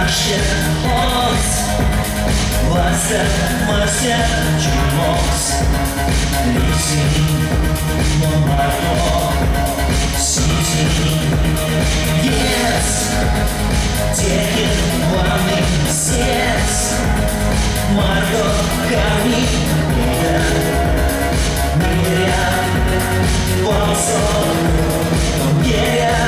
Os vasarmose čiumos Lysiai nuo margo Sysiai Yes Take it one yes Margo kami Mirja Balso Gėja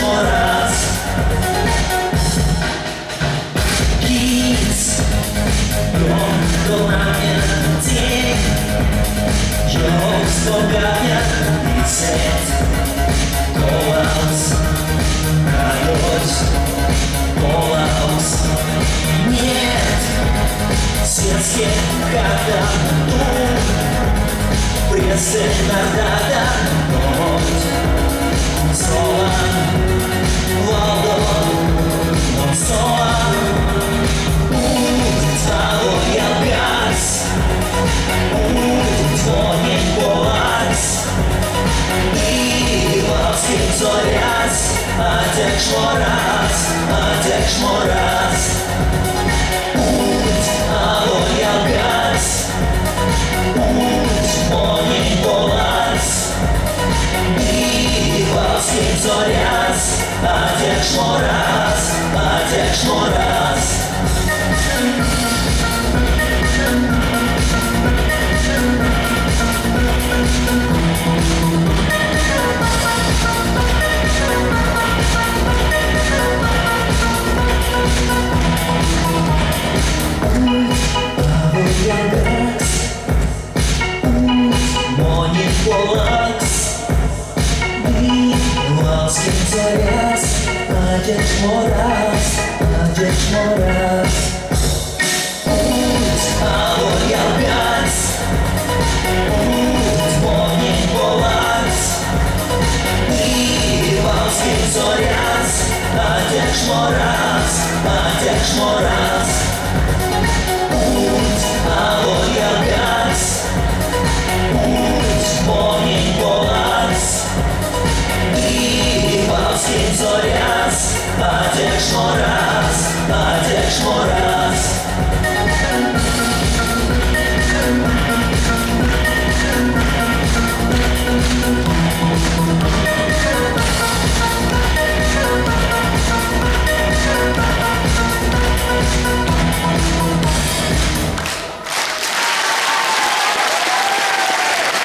Moras Kids Go na mnie dzień Ją wspomagania Licet Kołaus Radość Polaus Nie Светские года Пресная дата Солан, Валдон, Солан Твой алгаз Твой полас И лавский зоряс Одекш мораз Твой алгаз Твой полас Зоряс, одекш мораз Одекш мораз Твой алгаз Твой баланс И волшебный зоряс Одекш мораз Твой алгаз Твой баланс И волшебный зоряс Одекш мораз